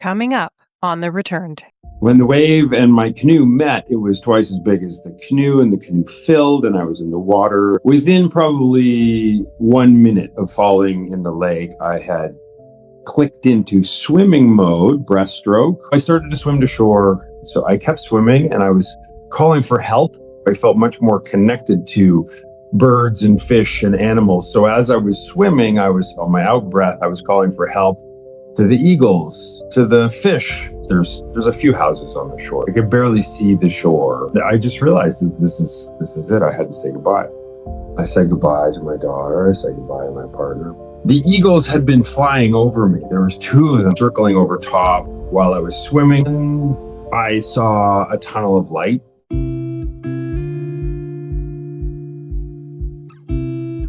Coming up on The Returned. When the wave and my canoe met, it was twice as big as the canoe, and the canoe filled, and I was in the water. Within probably 1 minute of falling in the lake, I had clicked into swimming mode, breaststroke. I started to swim to shore, so I kept swimming, and I was calling for help. I felt much more connected to birds and fish and animals. So as I was swimming, I was on my out breath, I was calling for help to the eagles, to the fish. There's a few houses on the shore. I could barely see the shore. I just realized that this is it. I had to say goodbye. I said goodbye to my daughter. I said goodbye to my partner. The eagles had been flying over me. There was two of them circling over top while I was swimming. I saw a tunnel of light.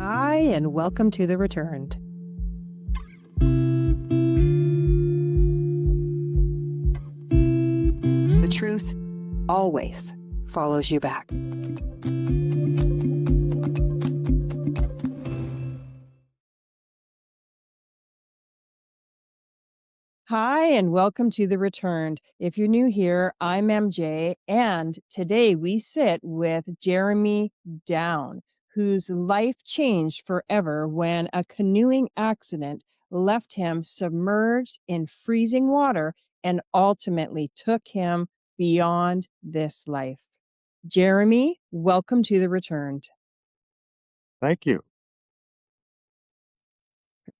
Hi, and welcome to The Returned. The truth always follows you back. Hi, and welcome to The Returned. If you're new here, I'm MJ, and today we sit with Jeremy Down, whose life changed forever when a canoeing accident left him submerged in freezing water and ultimately took him beyond this life. Jeremy, welcome to The Returned. Thank you.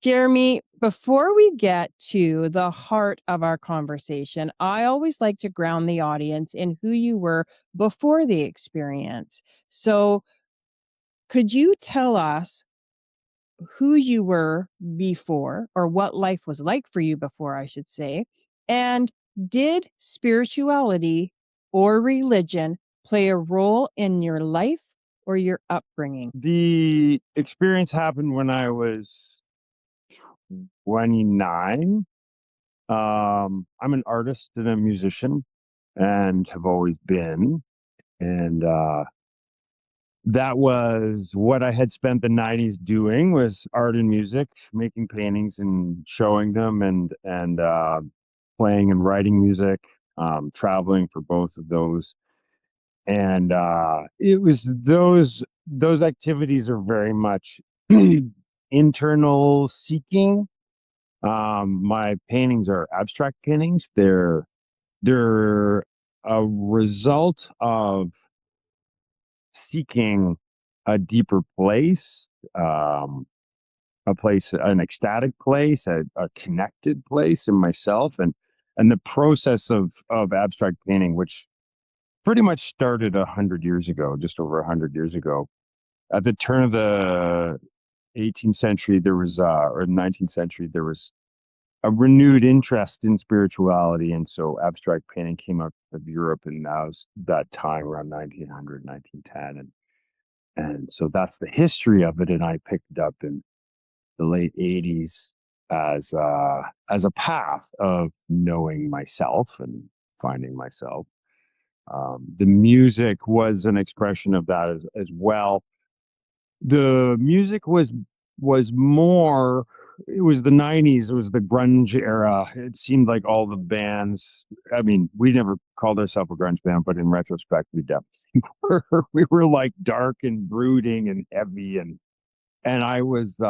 Jeremy, before we get to the heart of our conversation, I always like to ground the audience in who you were before the experience. So could you tell us who you were before, or what life was like for you before, I should say? And did spirituality or religion play a role in your life or your upbringing? The experience happened when I was 29. I'm an artist and a musician and have always been. And that was what I had spent the 90s doing, was art and music, making paintings and showing them, and playing and writing music, traveling for both of those. And it was those activities are very much internal seeking. My paintings are abstract paintings. They're a result of seeking a deeper place, an ecstatic place, a connected place in myself, and the process of abstract painting, which pretty much started 100 years ago, just over 100 years ago. At the turn of the 18th century, or 19th century, there was a renewed interest in spirituality, and so abstract painting came out of Europe, and that was that time around 1900, 1910, and so that's the history of it. And I picked it up in the late 80s as a path of knowing myself and finding myself. The music was an expression of that as well. The music was more, it was the 90s, it was the grunge era. It seemed like all the bands, I mean, we never called ourselves a grunge band, but in retrospect, we definitely were. We were like dark and brooding and heavy, and I was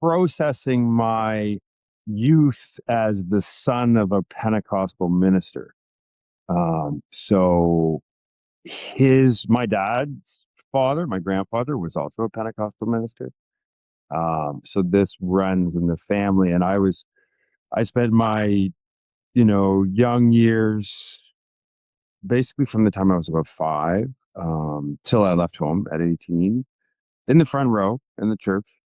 processing my youth as the son of a Pentecostal minister. So my dad's father, my grandfather, was also a Pentecostal minister. So this runs in the family, and I spent my, young years, basically from the time I was about 5, till I left home at 18, in the front row in the church.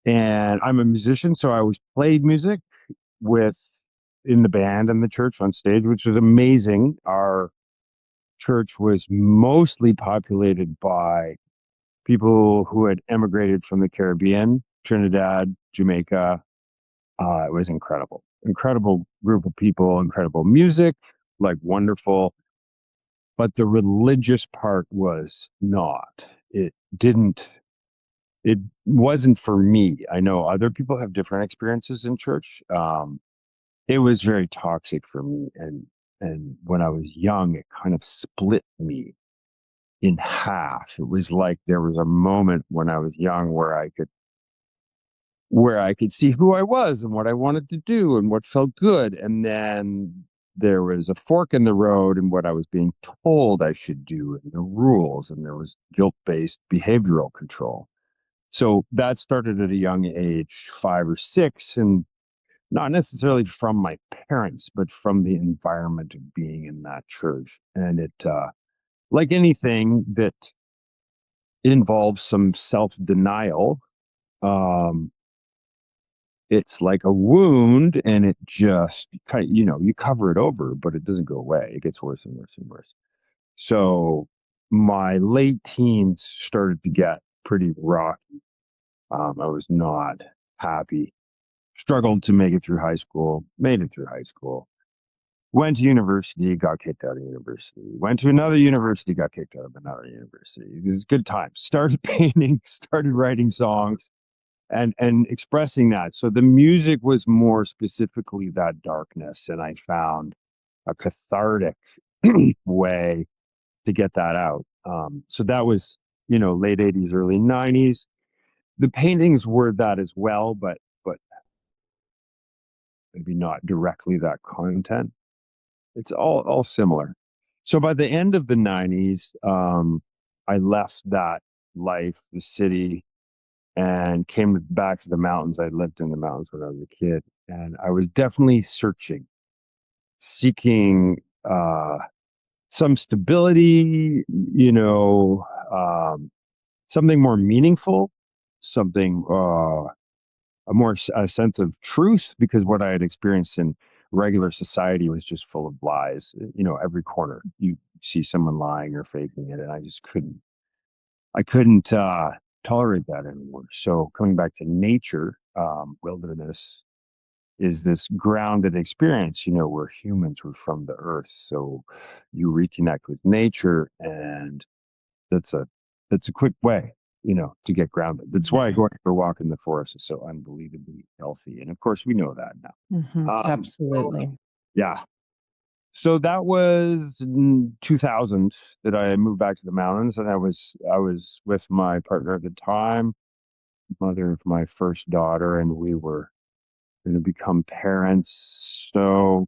And I'm a musician, so I always played music in the band and the church on stage, which was amazing. Our church was mostly populated by people who had emigrated from the Caribbean, Trinidad, Jamaica. It was incredible group of people, incredible music, like wonderful. But the religious part was not. It didn't it wasn't for me. I know other people have different experiences in church. It was very toxic for me, and when I was young, it kind of split me in half. It was like there was a moment when I was young where I could see who I was and what I wanted to do and what felt good. And then there was a fork in the road and what I was being told I should do and the rules, and there was guilt-based behavioral control. So that started at a young age, 5 or 6, and not necessarily from my parents, but from the environment of being in that church. And like anything that involves some self-denial, um, it's like a wound, and it just kind of, you cover it over, but it doesn't go away. It gets worse and worse and worse. So my late teens started to get pretty rocky. I was not happy. Struggled to make it through high school, made it through high school. Went to university, got kicked out of university. Went to another university, got kicked out of another university. This is good times. Started painting, started writing songs, and expressing that. So the music was more specifically that darkness, and I found a cathartic way to get that out. So that was, late 80s, early 90s. The paintings were that as well, but maybe not directly that content. It's all similar. So by the end of the 90s, I left that life, the city, and came back to the mountains. I lived in the mountains when I was a kid, and I was definitely seeking some stability, something more meaningful, something a sense of truth, because what I had experienced in regular society was just full of lies. Every corner you see someone lying or faking it, and I couldn't tolerate that anymore. So coming back to nature, wilderness is this grounded experience. We're humans, we're from the earth, so you reconnect with nature, and that's a that's a quick way, to get grounded. That's why going for a walk in the forest is so unbelievably healthy. And of course, we know that now. So, Absolutely. yeah. So that was in 2000 that I moved back to the mountains, and I was with my partner at the time, mother of my first daughter, and we were going to become parents. So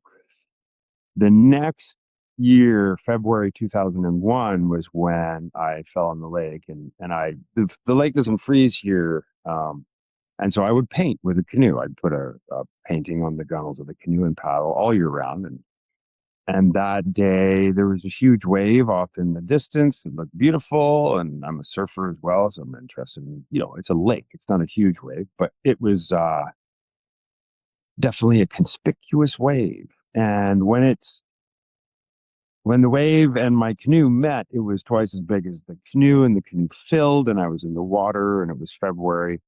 the next year, February 2001, was when I fell in the lake, and the lake doesn't freeze here. And so I would paint with a canoe. I'd put a painting on the gunnels of the canoe and paddle all year round. And that day there was a huge wave off in the distance. It looked beautiful. And I'm a surfer as well, so I'm interested in, it's a lake. It's not a huge wave, but it was definitely a conspicuous wave. And when the wave and my canoe met, it was twice as big as the canoe, and the canoe filled, and I was in the water, and it was February.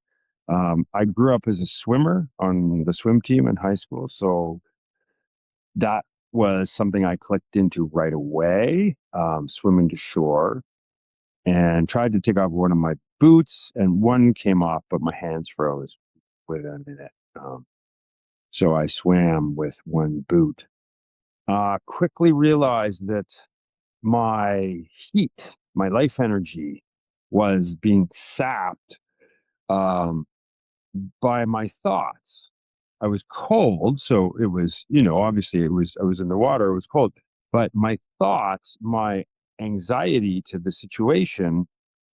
I grew up as a swimmer on the swim team in high school, so that was something I clicked into right away, swimming to shore, and tried to take off one of my boots, and one came off, but my hands froze within a minute. So I swam with one boot. Quickly realized that my heat, my life energy, was being sapped um, by my thoughts. I was cold, so it was, obviously I was in the water, it was cold, but my thoughts, my anxiety to the situation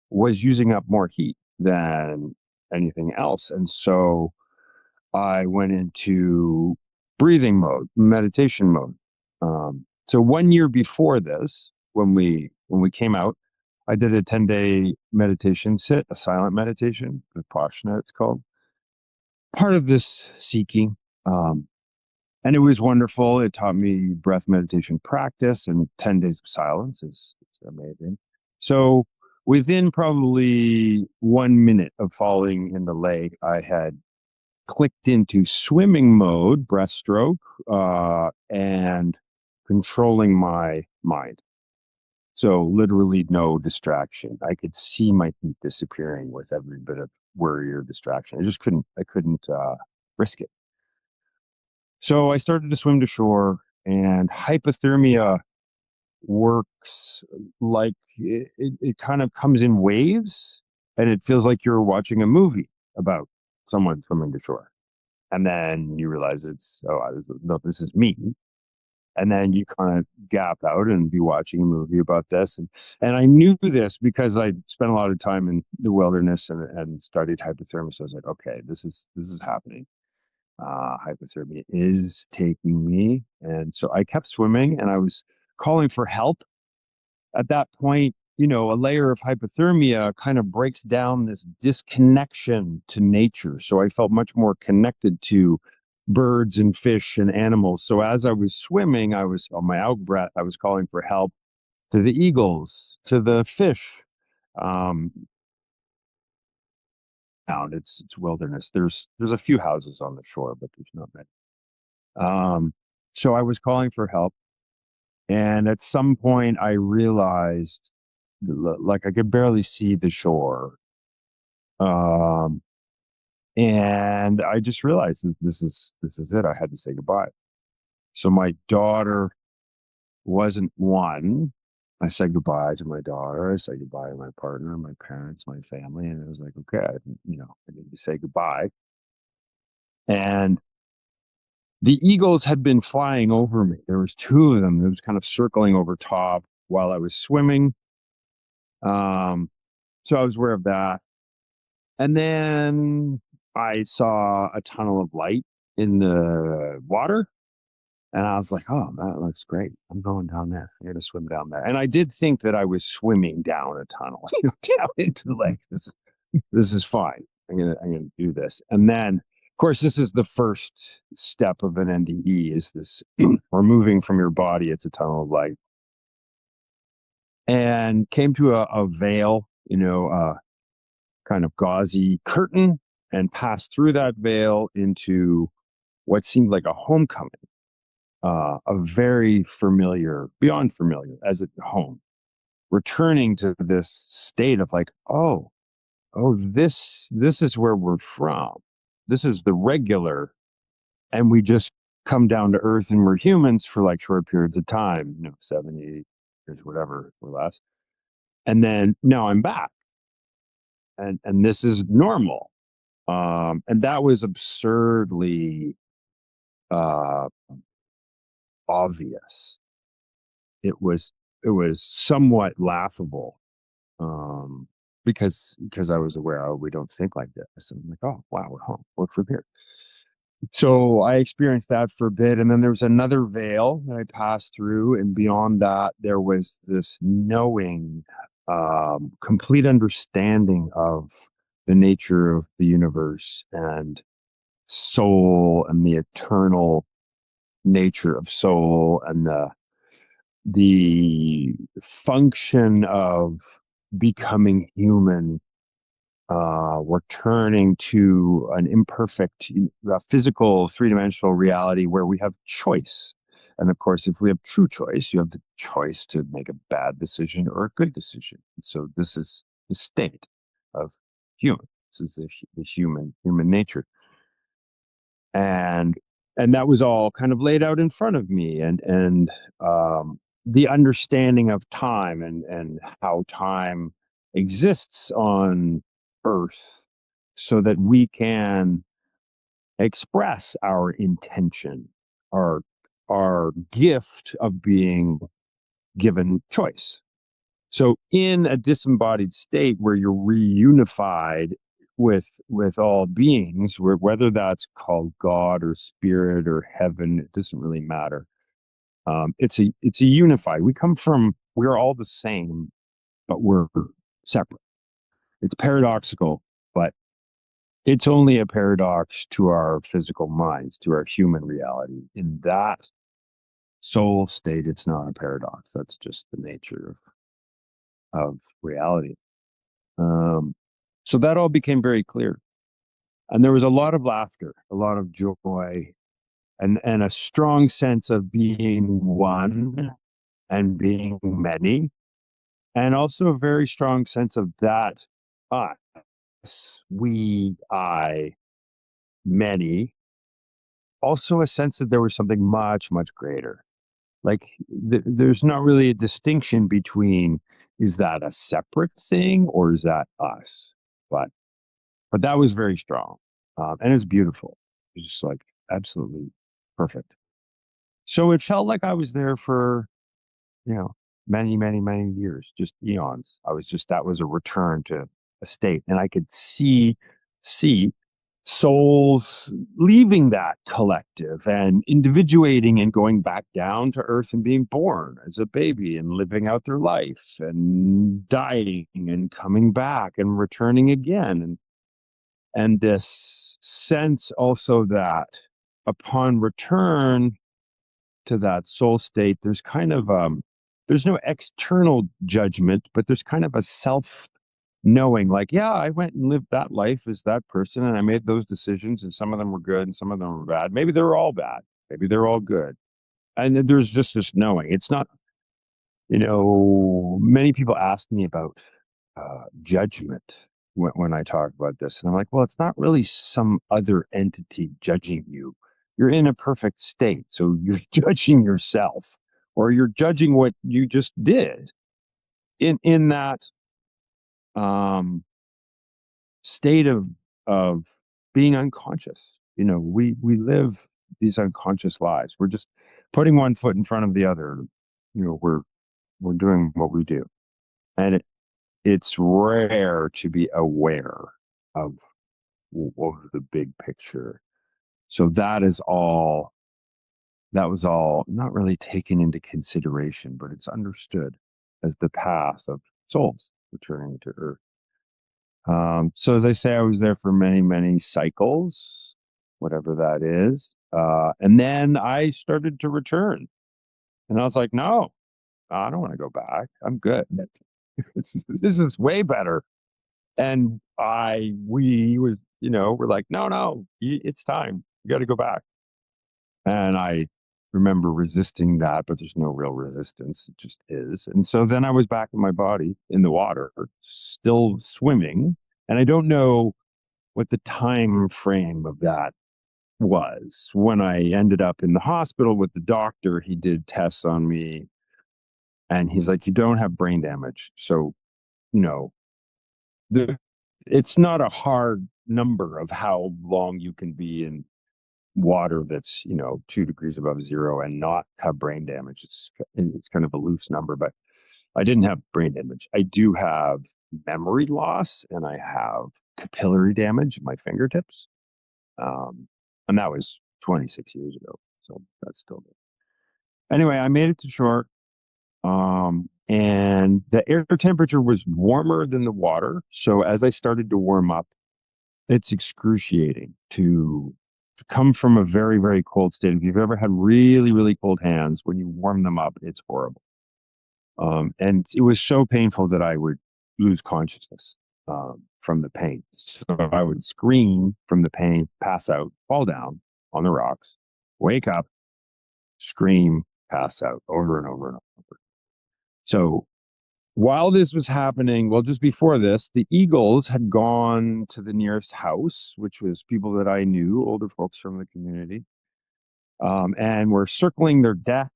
was using up more heat than anything else. And so I went into breathing mode, meditation mode. So 1 year before this, when we came out, I did a 10-day meditation sit, a silent meditation, Vipassana it's called. Part of this seeking, um, and it was wonderful. It taught me breath meditation practice, and 10 days of silence is amazing. So within probably 1 minute of falling in the lake, I had clicked into swimming mode, breaststroke, and controlling my mind. So literally no distraction. I could see my feet disappearing with every bit of worry or distraction. I couldn't risk it. So I started to swim to shore, and hypothermia works like it kind of comes in waves, and it feels like you're watching a movie about someone swimming to shore. And then you realize no, this is me. And then you kind of gap out and be watching a movie about this. And I knew this because I spent a lot of time in the wilderness and studied hypothermia. So I was like, okay, this is happening. Hypothermia is taking me. And so I kept swimming and I was calling for help. At that point, a layer of hypothermia kind of breaks down this disconnection to nature. So I felt much more connected to birds and fish and animals. So as I was swimming, I was on my out breath, I was calling for help to the eagles, to the fish. Um, Down, it's wilderness. There's a few houses on the shore, but there's not many. So I was calling for help. And at some point, I realized, like, I could barely see the shore. Um, and I just realized that this is it. I had to say goodbye. So my daughter wasn't one. I said goodbye to my daughter. I said goodbye to my partner, my parents, my family, and it was like, okay, I need to say goodbye. And the eagles had been flying over me. There was two of them. It was kind of circling over top while I was swimming. Um, so I was aware of that. And then I saw a tunnel of light in the water. And I was like, oh, that looks great. I'm going down there. I'm going to swim down there. And I did think that I was swimming down a tunnel, down into the lake. This is fine. I'm gonna do this. And then, of course, this is the first step of an NDE. Is this removing from your body? It's a tunnel of light, and came to a veil, kind of gauzy curtain, and passed through that veil into what seemed like a homecoming, a very familiar, beyond familiar, as at home, returning to this state of like, oh, this is where we're from. This is the regular, and we just come down to earth and we're humans for like short periods of time, 70 years, whatever or less. And then now I'm back, and this is normal. And that was absurdly uh obvious. It was somewhat laughable, um because I was aware, oh, we don't think like this. And I'm like, oh wow, we're home, we're from here. So I experienced that for a bit, and then there was another veil that I passed through, and beyond that, there was this knowing, complete understanding of the nature of the universe and soul and the eternal nature of soul and the function of becoming human, returning to an imperfect, physical, three-dimensional reality where we have choice. And of course, if we have true choice, you have the choice to make a bad decision or a good decision. So this is the state of human. This is the human nature. And that was all kind of laid out in front of me, and the understanding of time and how time exists on Earth, so that we can express our intention, our our gift of being given choice. So in a disembodied state where you're reunified with all beings, whether that's called God or spirit or heaven, it doesn't really matter. It's a unified. We're all the same, but we're separate. It's paradoxical, but it's only a paradox to our physical minds, to our human reality. In that soul state, it's not a paradox. That's just the nature of reality. Um, so that all became very clear. And there was a lot of laughter, a lot of joy, and a strong sense of being one and being many, and also a very strong sense of that. Ah, we, I, many, also a sense that there was something much, much greater. Like there's not really a distinction between is that a separate thing or is that us? But but that was very strong, and it's beautiful. It's just like absolutely perfect. So it felt like I was there for you know many, many, many years, just eons. I was just that was a return to a state, and I could see souls leaving that collective and individuating and going back down to earth and being born as a baby and living out their life and dying and coming back and returning again and this sense also that upon return to that soul state there's kind of there's no external judgment but there's kind of a self knowing like yeah I went and lived that life as that person and I made those decisions and some of them were good and some of them were bad, maybe they're all bad, maybe they're all good, and then there's just this knowing. It's not, many people ask me about judgment when I talk about this and I'm like well it's not really some other entity judging you, you're in a perfect state so you're judging yourself or you're judging what you just did in that um state of being unconscious. We live these unconscious lives. We're just putting one foot in front of the other. We're doing what we do, and it's rare to be aware of the big picture. So that was all not really taken into consideration, but it's understood as the path of souls returning to Earth. So as I say, I was there for many, many cycles, whatever that is. And then I started to return. And I was like, no, I don't want to go back. I'm good. This is way better. And we're like, no, no, it's time. You got to go back. And I remember resisting that, but there's no real resistance. It just is. And so then I was back in my body in the water, still swimming. And I don't know what the time frame of that was. When I ended up in the hospital with the doctor, he did tests on me and he's like, you don't have brain damage. So, you know, the, it's not a hard number of how long you can be in water that's 2 degrees above zero and not have brain damage. It's kind of a loose number, but I didn't have brain damage. I do have memory loss and I have capillary damage in my fingertips, and that was 26 years ago, so that's still good. Anyway, I made it to shore, and the air temperature was warmer than the water, so as I started to warm up, it's excruciating to come from a very, very cold state. If you've ever had really, really cold hands, when you warm them up, it's horrible. And it was so painful that I would lose consciousness from the pain. So I would scream from the pain, pass out, fall down on the rocks, wake up, scream, pass out over and over and over. So while this was happening, well, just before this, the Eagles had gone to the nearest house, which was people that I knew, older folks from the community, and were circling their deck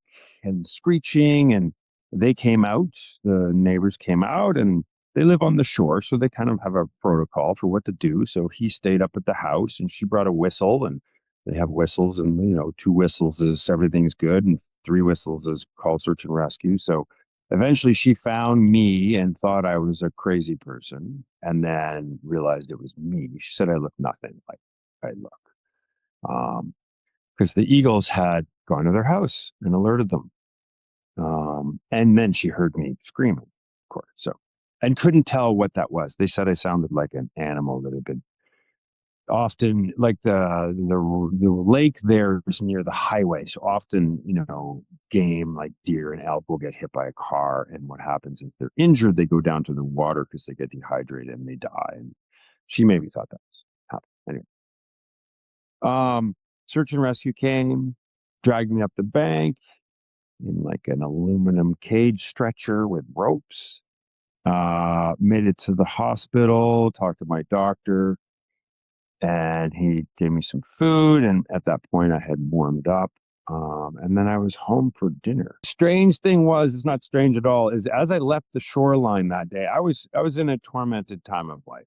and screeching. And they came out, the neighbors came out, and they live on the shore. So they kind of have a protocol for what to do. So he stayed up at the house and she brought a whistle, and they have whistles, and, 2 whistles is everything's good, and 3 whistles is call search and rescue. So eventually she found me and thought I was a crazy person and then realized it was me. She said I looked nothing like I look. Because the Eagles had gone to their house and alerted them. And then she heard me screaming, of course. So, and couldn't tell what that was. They said I sounded like an animal that had been often like the lake there is near the highway. So often, game like deer and elk will get hit by a car. And what happens if they're injured, they go down to the water because they get dehydrated and they die. And she maybe thought that was happening. Anyway. Search and rescue came, dragged me up the bank in like an aluminum cage stretcher with ropes. Made it to the hospital, talked to my doctor, and he gave me some food. And at that point, I had warmed up. And then I was home for dinner. Strange thing was, it's not strange at all, is as I left the shoreline that day, I was in a tormented time of life.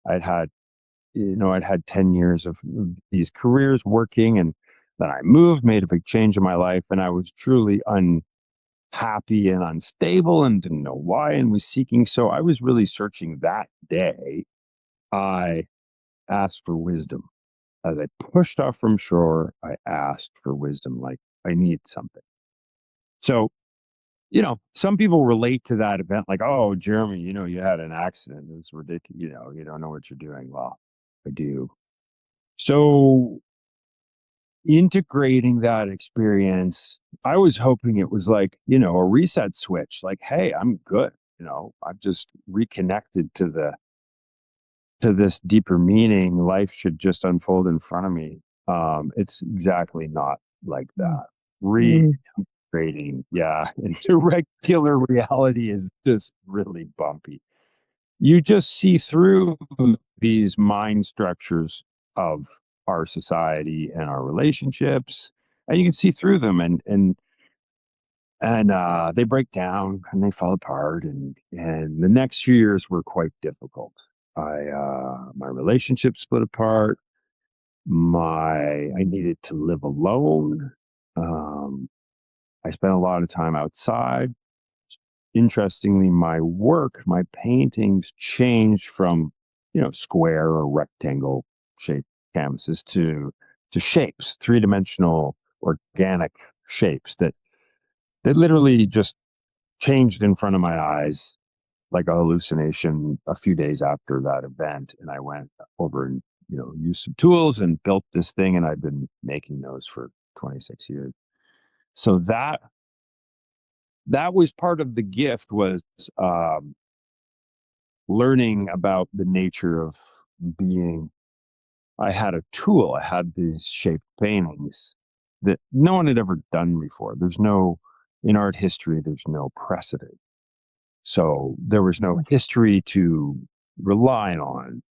I'd had, I'd had 10 years of these careers working, and then I moved, made a big change in my life, and I was truly unhappy and unstable and didn't know why and was seeking. So I was really searching that day. I asked for wisdom. As I pushed off from shore, I asked for wisdom, like I need something. So, some people relate to that event like, oh, Jeremy, you had an accident. It's ridiculous. You don't know what you're doing. Well, I do. So, integrating that experience, I was hoping it was like, a reset switch, like, hey, I'm good. I've just reconnected to this deeper meaning. Life should just unfold in front of me. It's exactly not like that. Mm. Recreating, yeah, into regular reality is just really bumpy. You just see through these mind structures of our society and our relationships, and you can see through them, and they break down and they fall apart, and the next few years were quite difficult. My relationship split apart. I needed to live alone. Um, I spent a lot of time outside. Interestingly, my work, my paintings changed from, square or rectangle shaped canvases to shapes, three-dimensional organic shapes that literally just changed in front of my eyes like a hallucination a few days after that event. And I went over and, used some tools and built this thing. And I've been making those for 26 years. So that was part of the gift, was um, learning about the nature of being. I had a tool. I had these shaped paintings that no one had ever done before. In art history, there's no precedent. So there was no history to rely on.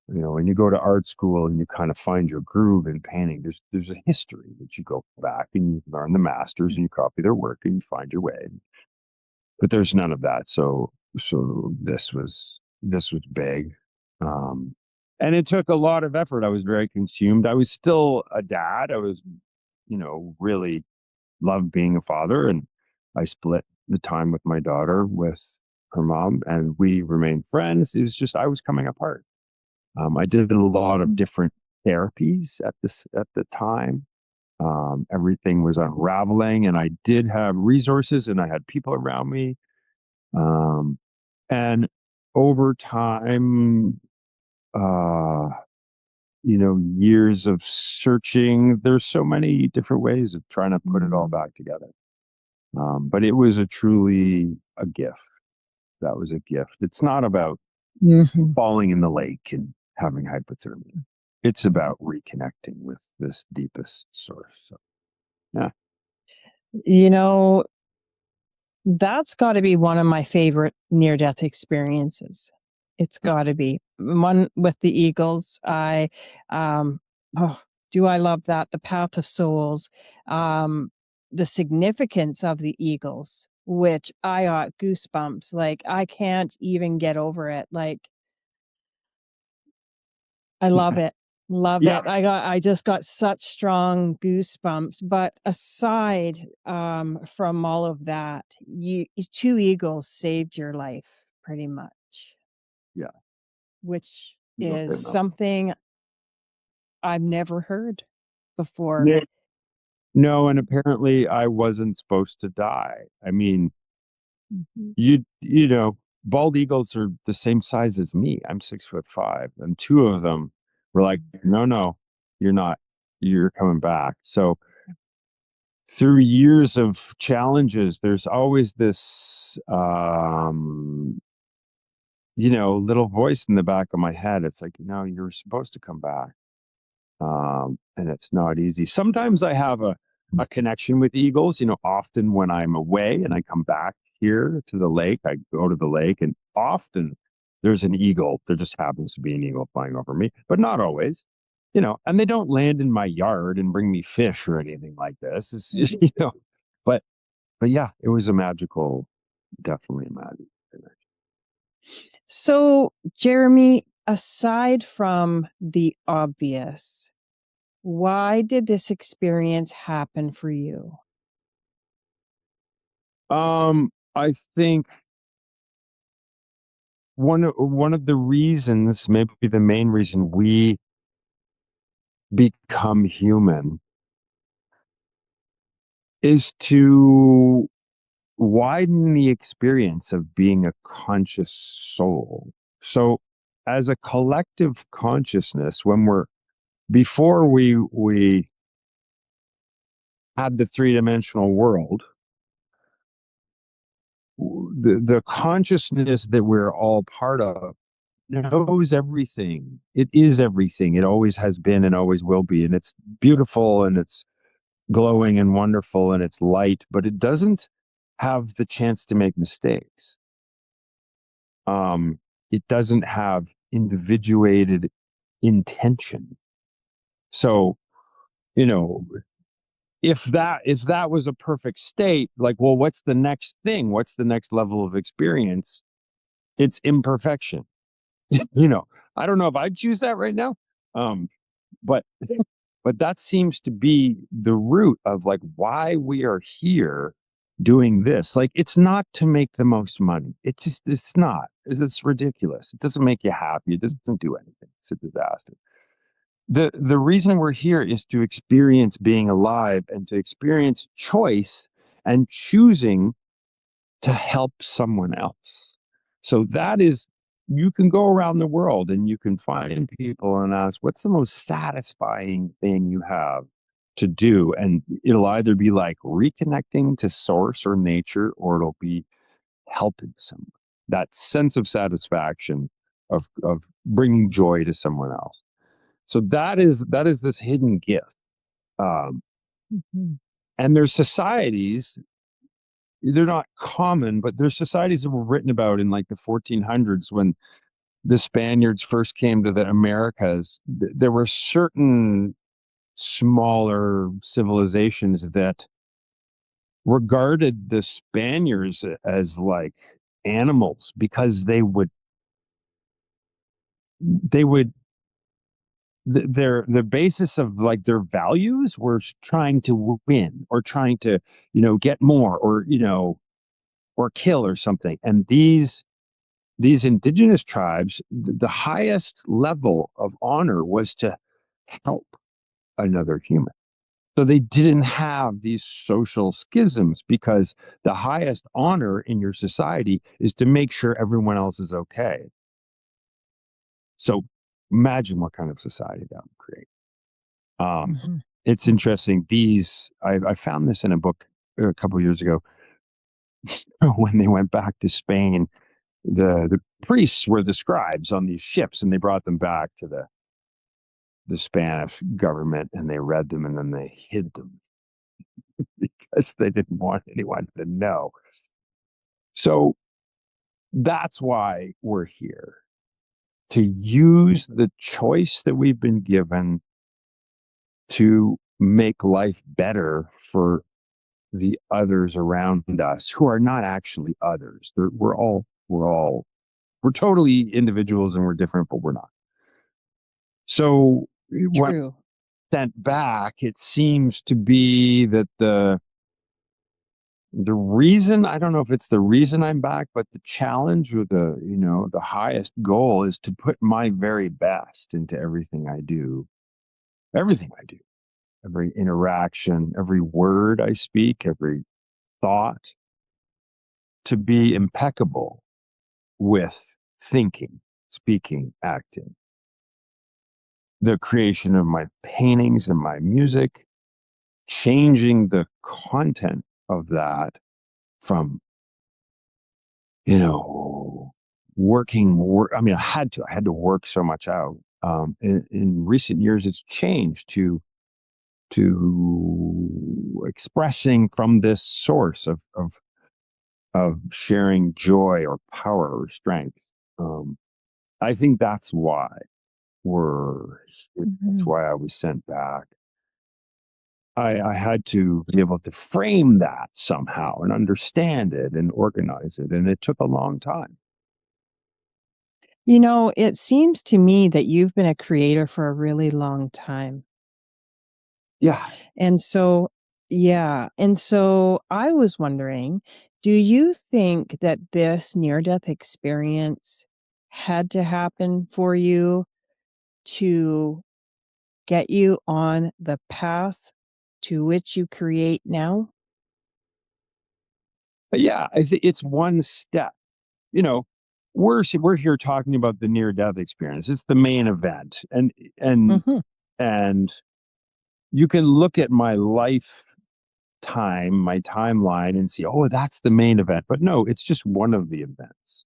When you go to art school and you kind of find your groove in painting, there's a history that you go back and you learn the masters and you copy their work and you find your way. But there's none of that. So this was big. And it took a lot of effort. I was very consumed. I was still a dad. I was, really loved being a father, and I split the time with my daughter with her mom, and we remained friends. It was just I was coming apart. I did a lot of different therapies at the time. Everything was unraveling, and I did have resources, and I had people around me. Um, and over time, uh, years of searching, there's so many different ways of trying to put it all back together. But it was truly a gift. That was a gift. It's not about Mhm. falling in the lake and having hypothermia. It's about reconnecting with this deepest source. So, yeah. You know, that's gotta be one of my favorite near-death experiences. It's gotta be. One with the Eagles, um oh, do I love that, The Path of Souls, the significance of the Eagles, which I got goosebumps, like, I can't even get over it, like, I love it. Love Yeah. it. I just got such strong goosebumps. But aside from all of that, two eagles saved your life pretty much, Yeah. which You don't is get enough. something I've never heard before. Yeah. No, and apparently I wasn't supposed to die. I mean, Mhm. bald eagles are the same size as me. I'm 6'5", and two of them were like, "No, no, you're not. You're coming back." So through years of challenges, there's always this, little voice in the back of my head. It's like, you're supposed to come back. And it's not easy. Sometimes I have a connection with eagles, often when I'm away and I come back, here to the lake. I go to the lake, and often there's an eagle. There just happens to be an eagle flying over me, but not always. And they don't land in my yard and bring me fish or anything like this. It's just, but yeah, it was definitely a magical connection. So, Jeremy, aside from the obvious, why did this experience happen for you? I think one of the reasons, maybe the main reason we become human, is to widen the experience of being a conscious soul. So as a collective consciousness, before we had the three-dimensional world, the consciousness that we're all part of knows everything. It is everything. It always has been and always will be. And it's beautiful and it's glowing and wonderful and it's light, but it doesn't have the chance to make mistakes. It doesn't have individuated intention. So, if that was a perfect state, like, well, what's the next thing? What's the next level of experience? It's imperfection. you know, I don't know if I'd choose that right now. Um, but but that seems to be the root of like why we are here doing this. Like, it's not to make the most money. It's not. It's ridiculous. It doesn't make you happy. It doesn't do anything. It's a disaster. The reason we're here is to experience being alive and to experience choice and choosing to help someone else. So that is, you can go around the world and you can find people and ask, what's the most satisfying thing you have to do? And it'll either be like reconnecting to source or nature, or it'll be helping someone. That sense of satisfaction of bringing joy to someone else. So that is this hidden gift. Um, and there's societies, they're not common, but there's societies that were written about in like the 1400s when the Spaniards first came to the Americas. There were certain smaller civilizations that regarded the Spaniards as like animals because they would their basis of like their values were trying to win or trying to get more or kill or something. And these indigenous tribes, the highest level of honor was to help another human. So they didn't have these social schisms because the highest honor in your society is to make sure everyone else is okay. So imagine what kind of society that would create. It's interesting. I found this in a book a couple of years ago. When they went back to Spain, the priests were the scribes on these ships, and they brought them back to the Spanish government, and they read them, and then they hid them because they didn't want anyone to know. So that's why we're here, to use the choice that we've been given to make life better for the others around us who are not actually others. We're totally individuals and we're different, but we're not. So when True. sent back, it seems to be that the reason, I don't know if it's the reason I'm back, but the challenge or the highest goal is to put my very best into everything I do. Everything I do. Every interaction, every word I speak, every thought, to be impeccable with thinking, speaking, acting. The creation of my paintings and my music, changing the content of that from, I mean, I had to work so much out. In recent years, it's changed to expressing from this source of of sharing joy or power or strength. Um, I think that's why we're that's Mhm. why I was sent back. I had to be able to frame that somehow and understand it and organize it, and it took a long time. You know, it seems to me that you've been a creator for a really long time. Yeah. And so yeah, and so I was wondering, do you think that this near-death experience had to happen for you to get you on the path to which you create now? But yeah, I think it's one step. You know, we're here talking about the near death experience. It's the main event, and Mhm. and you can look at my my timeline, and see, oh, that's the main event. But no, it's just one of the events.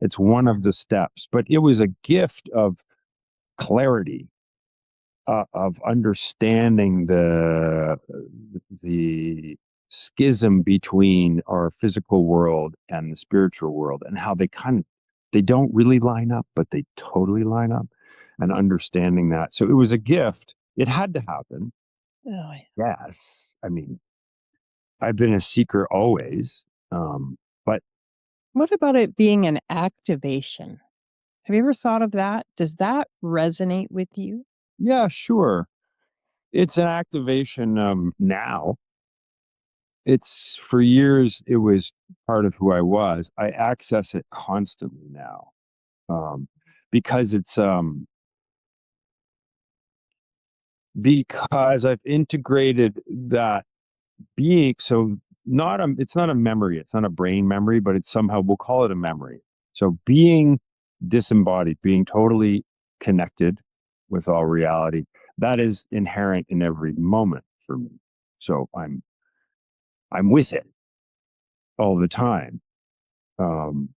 It's one of the steps. But it was a gift of clarity, of understanding the schism between our physical world and the spiritual world, and how they don't really line up, but they totally line up, and understanding that. So it was a gift. It had to happen. Oh, yeah. Yes. I mean, I've been a seeker always. But What about it being an activation? Have you ever thought of that? Does that resonate with you? yeah, sure. It's an activation now. It's for years it was part of who I was. I access it constantly now. Um because because I've integrated that being. So not a it's not a memory, it's not a brain memory, but it's somehow, we'll call it a memory. So being disembodied, being totally connected with all reality, that is inherent in every moment for me. So I'm with it all the time. Um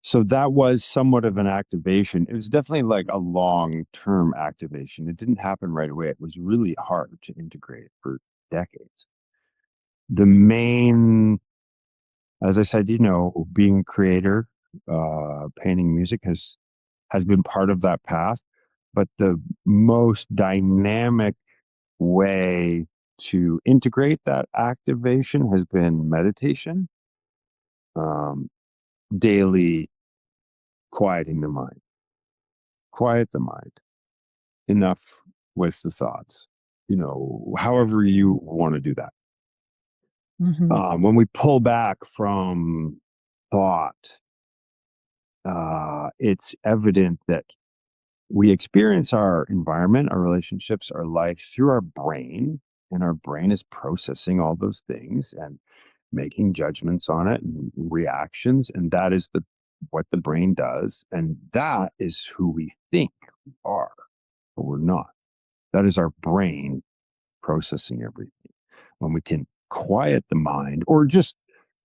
so that was somewhat of an activation. It was definitely like a long-term activation. It didn't happen right away. It was really hard to integrate for decades. The main, as I said, being a creator, painting music has been part of that path. But the most dynamic way to integrate that activation has been meditation, um, daily quieting the mind, quiet the mind enough with the thoughts, however you want to do that. Mhm. When we pull back from thought, it's evident that we experience our environment, our relationships, our life through our brain, and our brain is processing all those things and making judgments on it and reactions, and that is the what the brain does, and that is who we think we are, but we're not. That is our brain processing everything. When we can quiet the mind, or just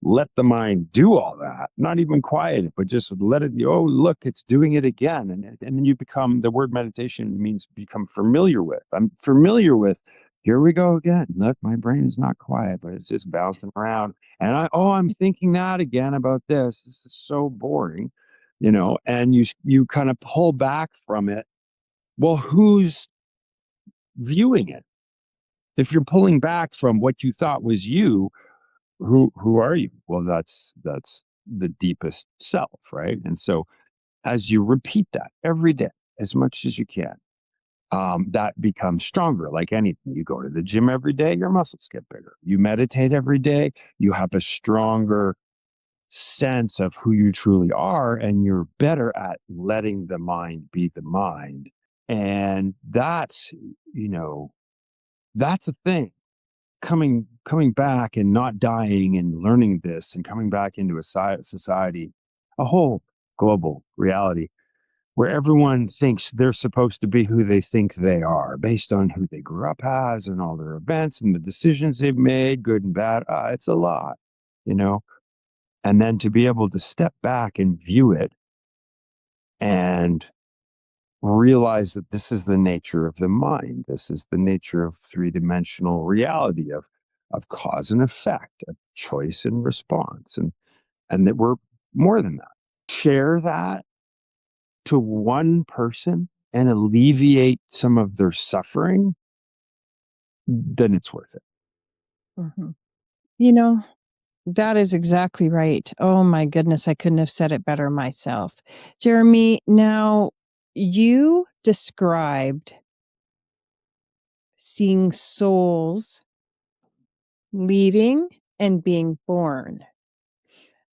let the mind do all that, not even quiet it, but just let it, oh, look, it's doing it again. And then you become, the word meditation means become familiar with. I'm familiar with, here we go again. Look, my brain is not quiet, but it's just bouncing around. And I'm thinking that again about this. This is so boring, and you kind of pull back from it. Well, who's viewing it? If you're pulling back from what you thought was you, who are you? Well, that's the deepest self, right? And so as you repeat that every day as much as you can, that becomes stronger. Like anything, you go to the gym every day, your muscles get bigger. You meditate every day, you have a stronger sense of who you truly are, and you're better at letting the mind be the mind. And that's a thing. Coming back and not dying and learning this and coming back into a society, a whole global reality where everyone thinks they're supposed to be who they think they are based on who they grew up as and all their events and the decisions they've made, good and bad. It's a lot, you know? And then to be able to step back and view it and realize that this is the nature of the mind. This is the nature of three-dimensional reality, of cause and effect, of choice and response. And and that we're more than that. Share that to one person and alleviate some of their suffering, then it's worth it. Mhm. You know, that is exactly right. Oh my goodness, I couldn't have said it better myself. Jeremy, now you described seeing souls leaving and being born.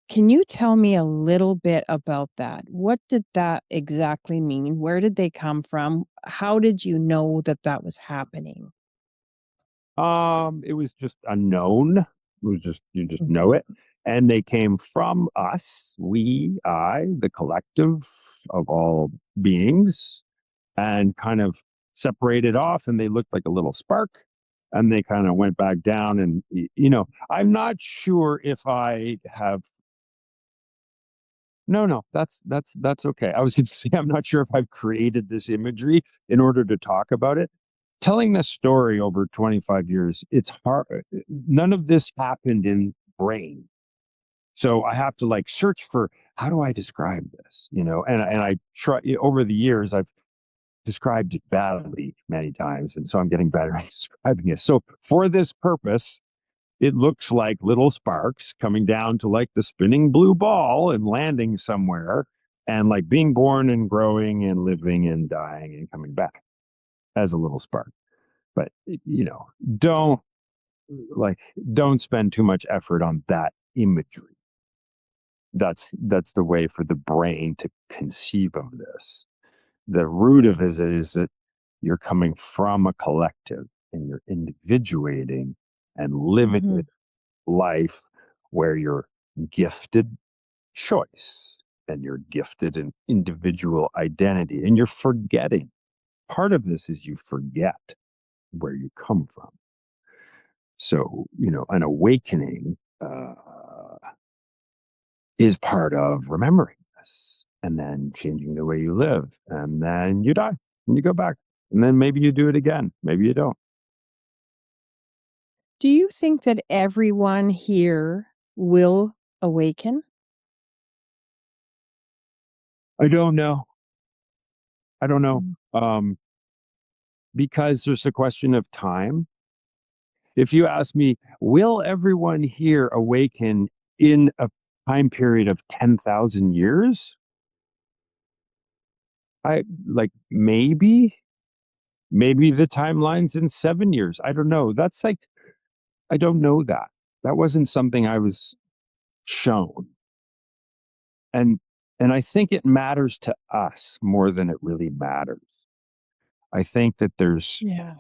Can you tell me a little bit about that? What did that exactly mean? Where did they come from? How did you know that that was happening? It was just unknown. It was just, you just know Mhm. it. And they came from us, we, I, the collective of all beings, and kind of separated off, and they looked like a little spark, and they kind of went back down. And I'm not sure if I have. No, that's okay. I was going to say I'm not sure if I've created this imagery in order to talk about it. Telling this story over 25 years, it's hard. None of this happened in brain. So I have to like search for, how do I describe this? And I try. Over the years I've described it badly many times, and so I'm getting better at describing it. So for this purpose, it looks like little sparks coming down to like the spinning blue ball and landing somewhere, and like being born and growing and living and dying and coming back as a little spark. But don't like don't spend too much effort on that imagery. That's the way for the brain to conceive of this. The root of it is that you're coming from a collective and you're individuating and living Mhm. life where you're gifted choice and you're gifted an individual identity, and you're forgetting. Part of this is you forget where you come from. So, an awakening is part of remembering this and then changing the way you live. And then you die and you go back. And then maybe you do it again. Maybe you don't. Do you think that everyone here will awaken? I don't know. I don't know. Mm. Because there's a question of time. If you ask me, will everyone here awaken in a time period of 10,000 years? I like maybe the timeline's in 7 years. I don't know. That's like, I don't know that. That wasn't something I was shown. And I think it matters to us more than it really matters. I think that Yeah.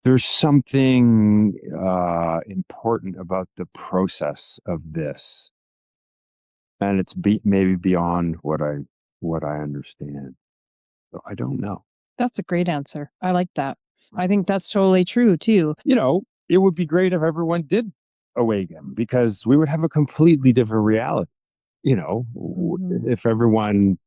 there's something important about the process of this, and it's maybe beyond what I understand. So I don't know. That's a great answer. I like that. I think that's totally true too. It would be great if everyone did awaken, because we would have a completely different reality. Mhm. If everyone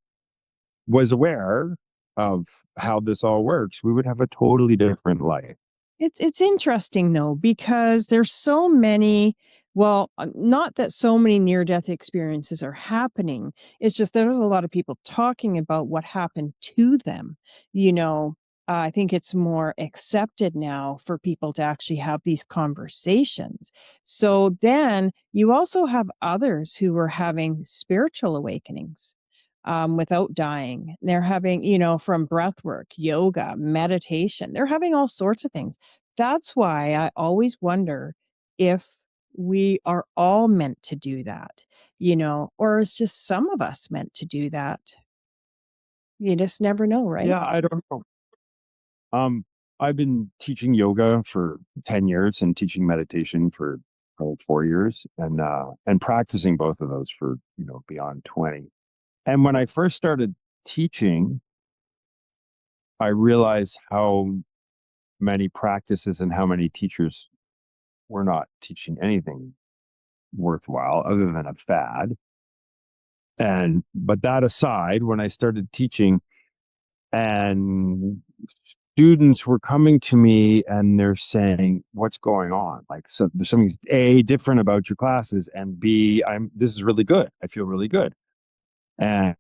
was aware of how this all works, we would have a totally different life. It's interesting though, because there's so many, well, not that so many near death experiences are happening. It's just there's a lot of people talking about what happened to them. You know, I think it's more accepted now for people to actually have these conversations. So then you also have others who are having spiritual awakenings. Without dying. They're having, from breath work, yoga, meditation, they're having all sorts of things. That's why I always wonder if we are all meant to do that, or is just some of us meant to do that? You just never know, right? Yeah, I don't know. I've been teaching yoga for 10 years and teaching meditation for 4 years, and practicing both of those for, beyond 20. And when I first started teaching, I realized how many practices and how many teachers were not teaching anything worthwhile other than a fad. But that aside, when I started teaching and students were coming to me and they're saying, what's going on? Like, so there's something A, different about your classes, and B, this is really good. I feel really good. And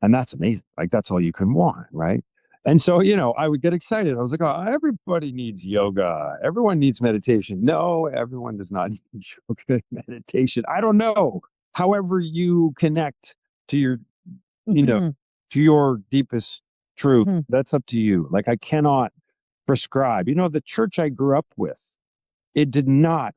that's amazing. Like, that's all you can want, right? And so, I would get excited. I was like, oh, everybody needs yoga. Everyone needs meditation. No, everyone does not need yoga and meditation. I don't know. However you connect to your, you know, Mhm, to your deepest truth, mhm. that's up to you. Like, I cannot prescribe. The church I grew up with, it did not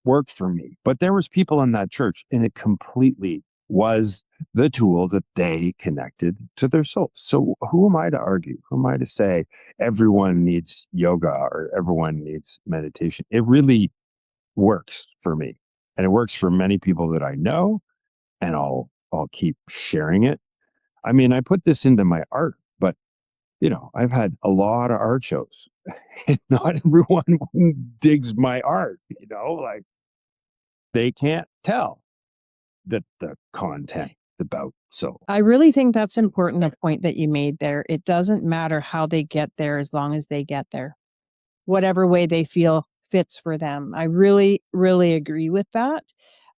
work for me. But there was people in that church, and it completely was the tool that they connected to their soul. So who am I to argue? Who am I to say everyone needs yoga or everyone needs meditation? It really works for me. And it works for many people that I know, and I'll keep sharing it. I mean, I put this into my art, but I've had a lot of art shows. And not everyone digs my art, like they can't tell that the content about. So I really think that's important, the point that you made there. It doesn't matter how they get there as long as they get there, whatever way they feel fits for them. I really, really agree with that.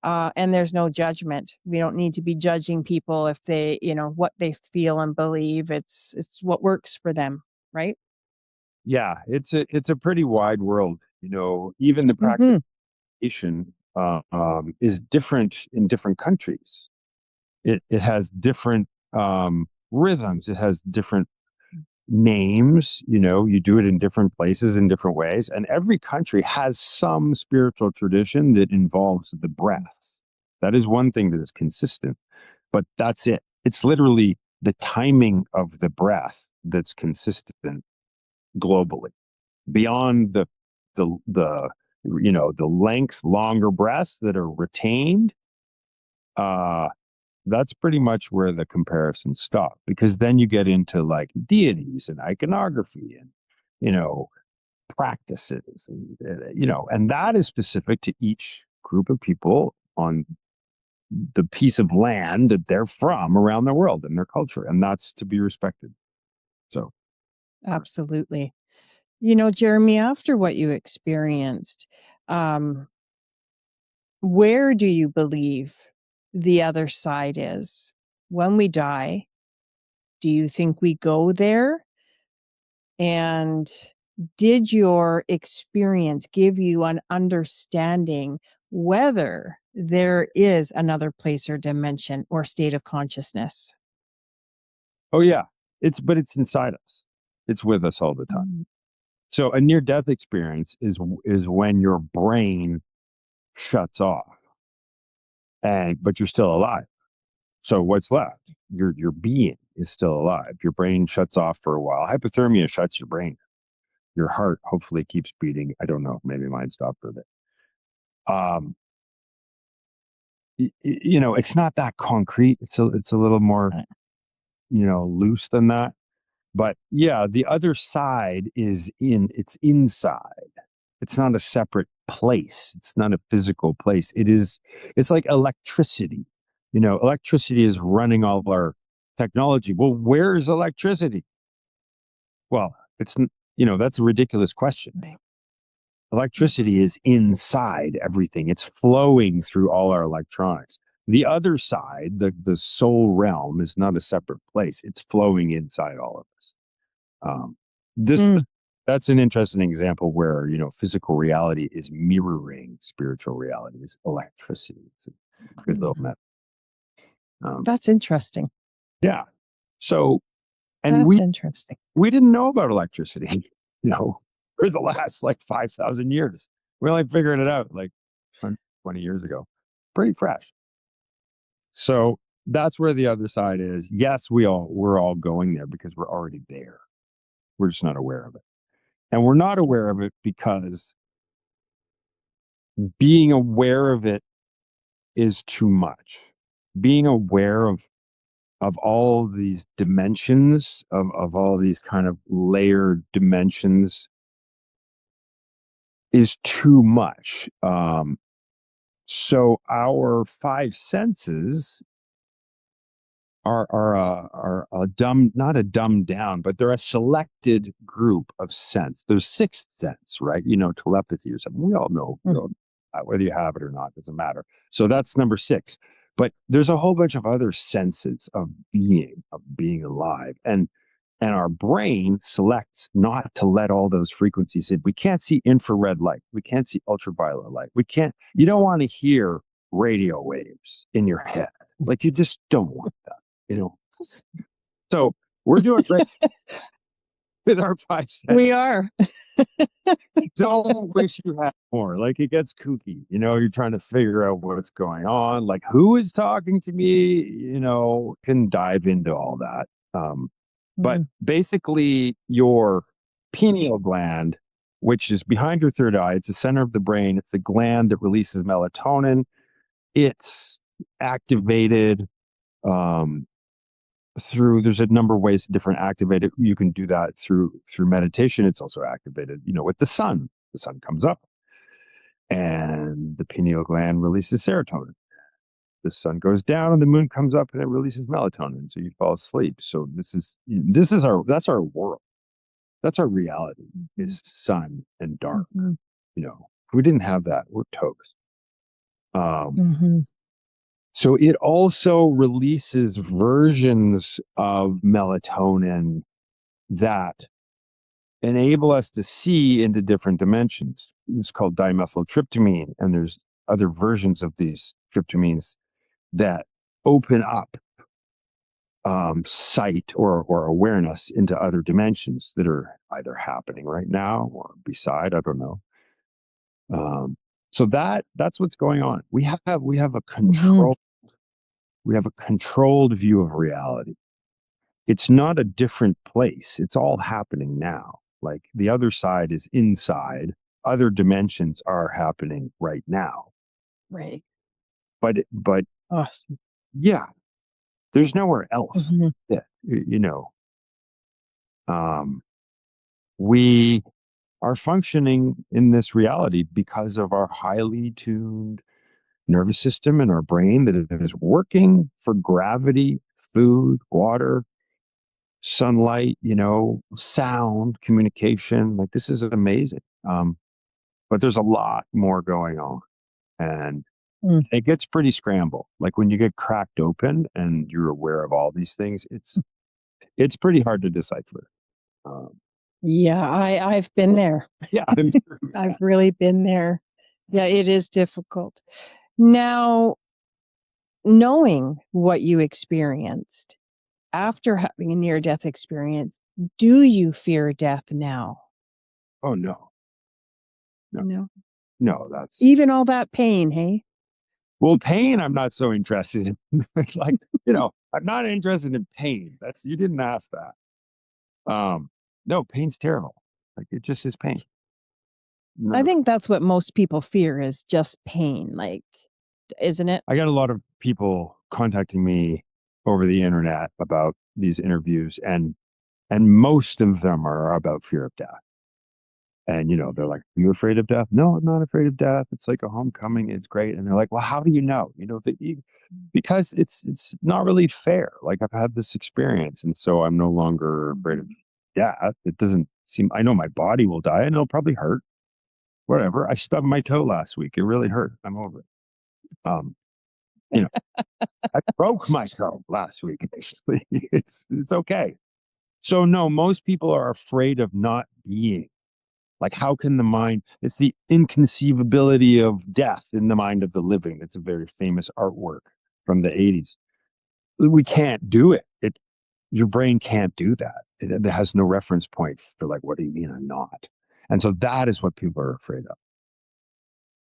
And there's no judgment. We don't need to be judging people if they, what they feel and believe. It's what works for them, right? yeah, it's a pretty wide world. Even the Hmm. practication is different in different countries. It has different rhythms. It has different names. You do it in different places in different ways, and every country has some spiritual tradition that involves the breath. That is one thing that is consistent, but that's it. It's literally the timing of the breath that's consistent globally. Beyond the length, longer breaths that are retained, uh that's pretty much where the comparisons stop, because then you get into like deities and iconography and you know practices, and that is specific to each group of people on the piece of land that they're from around the world and their culture, and that's to be respected. So Absolutely. Jeremy, after what you experienced, um, where do you believe the other side is when we die? Do you think we go there? And did your experience give you an understanding whether there is another place or dimension or state of consciousness? oh yeah, it's inside us. It's with us all the time. Mm. So a near death experience is when your brain shuts off, and but you're still alive. So what's left? Your being is still alive. Your brain shuts off for a while. Hypothermia shuts your brain. Your heart hopefully keeps beating. I don't know. Maybe mine stopped for a bit. Um, it's not that concrete. It's a little more loose than that. But yeah, the other side it's inside. It's not a separate place. It's not a physical place. It's like electricity. Electricity is running all of our technology. Well, where is electricity? Well, that's a ridiculous question. Right. Electricity is inside everything. It's flowing through all our electronics. The other side, the soul realm, is not a separate place. It's flowing inside all of us. Um, this Mm. that's an interesting example where physical reality is mirroring spiritual reality. It's electricity. It's a good little Mm. metaphor. That's interesting. Yeah. So, and That's we interesting. we didn't know about electricity, for the last like 5,000 years. We're like figuring it out like 20 years ago. Pretty fresh. So that's where the other side is. Yes, we're all going there because we're already there. We're just not aware of it. And we're not aware of it because being aware of it is too much. Being aware of all these dimensions, of all these kind of layered dimensions, is too much. So our five senses are a dumb, not a dumbed down, but they're a selected group of sense. There's sixth sense, right? Telepathy or something. We all know, whether you have it or not, doesn't matter. So that's number six. But there's a whole bunch of other senses of being alive. And our brain selects not to let all those frequencies in. We can't see infrared light. We can't see ultraviolet light. You don't want to hear radio waves in your head. Like, you just don't want that. You know, so we're doing great with our 5 cents. We are. Don't wish you had more. Like, it gets kooky. You're trying to figure out what's going on. Like, who is talking to me? Can dive into all that. But basically, your pineal gland, which is behind your third eye, it's the center of the brain. It's the gland that releases melatonin. It's activated there's a number of ways to different activate it. You can do that through meditation. It's also activated, with the sun. The sun comes up and the pineal gland releases serotonin. The sun goes down and the moon comes up and it releases melatonin. So you fall asleep. So that's our world. That's our reality, is sun and dark. If we didn't have that, we're toast. So it also releases versions of melatonin that enable us to see into different dimensions. It's called dimethyltryptamine, and there's other versions of these tryptamines that open up sight or awareness into other dimensions that are either happening right now or beside. I don't know. So that's what's going on. We have a control. We have a controlled view of reality. It's not a different place. It's all happening now. Like, the other side is inside. Other dimensions are happening right now. Right. But awesome. Yeah, there's nowhere else. We are functioning in this reality because of our highly tuned nervous system and our brain that is working for gravity, food, water, sunlight, sound, communication. Like, this is amazing. But there's a lot more going on, and it gets pretty scrambled. Like, when you get cracked open and you're aware of all these things, it's pretty hard to decipher. Yeah, I've been there. Yeah, I've really been there. Yeah, it is difficult. Now, knowing what you experienced after having a near-death experience, do you fear death now? Oh, no. No, that's... Even all that pain, hey? Well, pain, I'm not so interested in. Like, I'm not interested in pain. You didn't ask that. No, pain's terrible. Like, it just is pain. No. I think that's what most people fear, is just pain, like, isn't it? I got a lot of people contacting me over the internet about these interviews, and most of them are about fear of death. And, they're like, "Are you afraid of death?" No, I'm not afraid of death. It's like a homecoming. It's great. And they're like, "Well, how do you know?" Because it's not really fair. Like, I've had this experience, and so I'm no longer afraid of death. It doesn't seem... I know my body will die, and it'll probably hurt. Whatever. I stubbed my toe last week. It really hurt. I'm over it. I broke my toe last week. Actually, it's okay. So no, most people are afraid of not being. Like, how can the mind... It's the inconceivability of death in the mind of the living. It's a very famous artwork from the 80s. We can't do it. Your brain can't do that. It has no reference point for, like, what do you mean I'm not? And so that is what people are afraid of.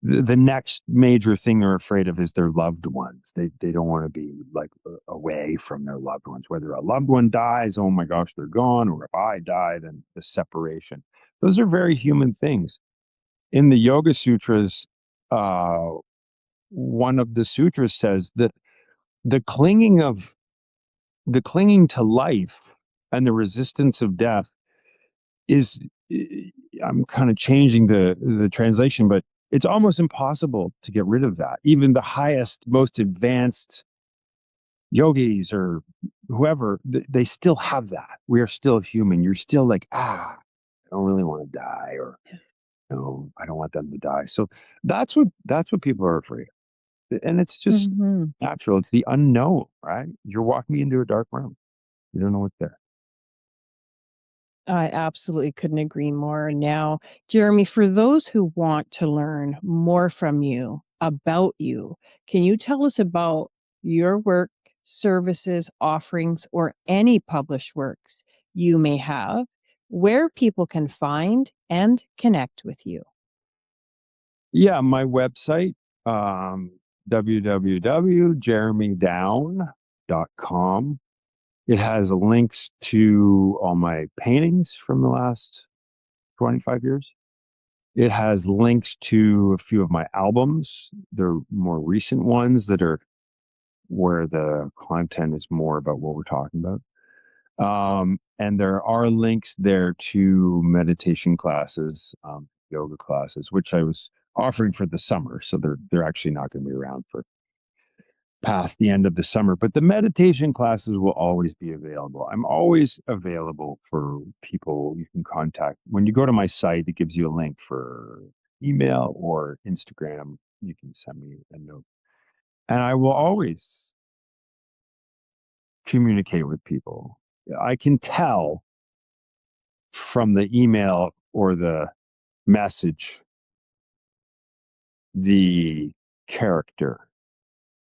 The next major thing they're afraid of is their loved ones. They don't want to be, like, away from their loved ones. Whether a loved one dies, oh my gosh, they're gone, or if I die, then the separation. Those are very human things. In the Yoga Sutras, one of the sutras says that the clinging to life and the resistance of death is... I'm kind of changing the translation, but it's almost impossible to get rid of that. Even the highest, most advanced yogis or whoever, they still have that. We are still human. You're still like, I don't really want to die, or no, I don't want them to die. So that's what people are afraid of. And it's just Mhm. natural. It's the unknown, right? You're walking into a dark room. You don't know what's there. I absolutely couldn't agree more. Now, Jeremy, for those who want to learn more from you, about you, can you tell us about your work, services, offerings, or any published works you may have, where people can find and connect with you? Yeah, my website, www.jeremydown.com. It has links to all my paintings from the last 25 years. It has links to a few of my albums. They're more recent ones that are where the content is more about what we're talking about. And there are links there to meditation classes, yoga classes, which I was offering for the summer. So they're actually not going to be around for past the end of the summer. But the meditation classes will always be available. I'm always available for people you can contact. When you go to my site, it gives you a link for email or Instagram. You can send me a note. And I will always communicate with people. I can tell from the email or the message the character,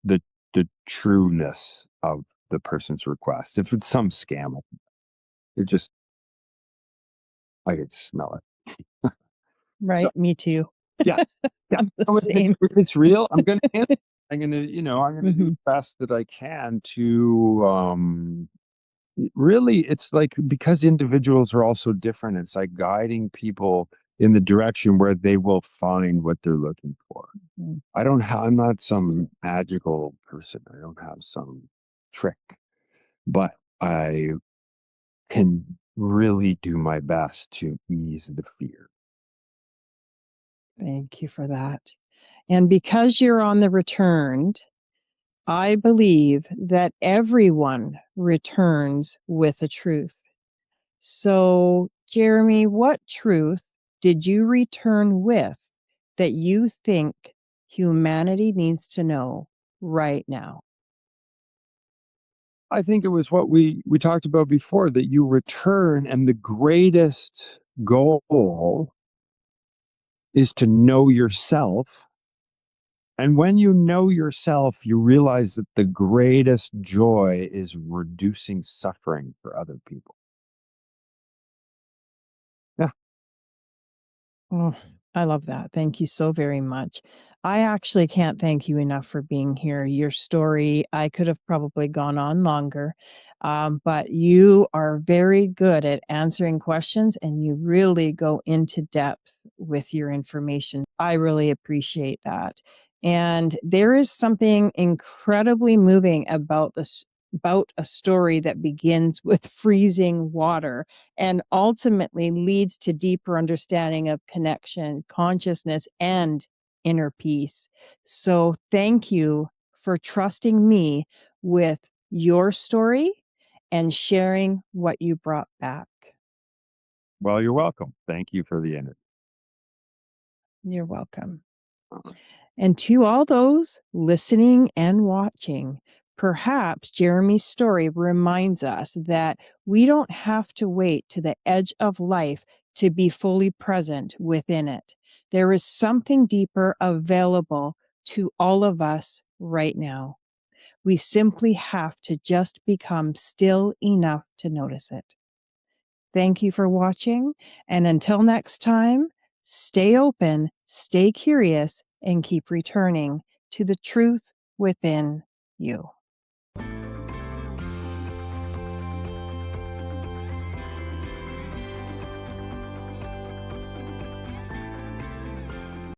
the the trueness of the person's request. If it's some scam, it just I could smell it. So Right, me too. yeah, yeah. I'm the So if it's same. if it's real, I'm gonna answer. I'm gonna do Mhm. the best that I can to really, it's like because individuals are also different, it's like guiding people in the direction where they will find what they're looking for. Mm, I'm not some magical person. I don't have some trick, but I can really do my best to ease the fear. thank you for that. And because you're on the returned, I believe that everyone returns with a truth. So, Jeremy, what truth did you return with that you think humanity needs to know right now? I think it was what we talked about before, that you return, and the greatest goal is to know yourself. And when you know yourself, you realize that the greatest joy is reducing suffering for other people. Yeah. Oh, I love that. Thank you so very much. I actually can't thank you enough for being here. Your story, I could have probably gone on longer, but you are very good at answering questions and you really go into depth with your information. I really appreciate that. And there is something incredibly moving about this. About a story that begins with freezing water and ultimately leads to deeper understanding of connection, consciousness, and inner peace. So, thank you for trusting me with your story and sharing what you brought back. Well, you're welcome. Thank you for the interview. You're welcome. And to all those listening and watching, perhaps Jeremy's story reminds us that we don't have to wait to the edge of life to be fully present within it. There is something deeper available to all of us right now. We simply have to just become still enough to notice it. Thank you for watching. And until next time, stay open, stay curious, and keep returning to the truth within you.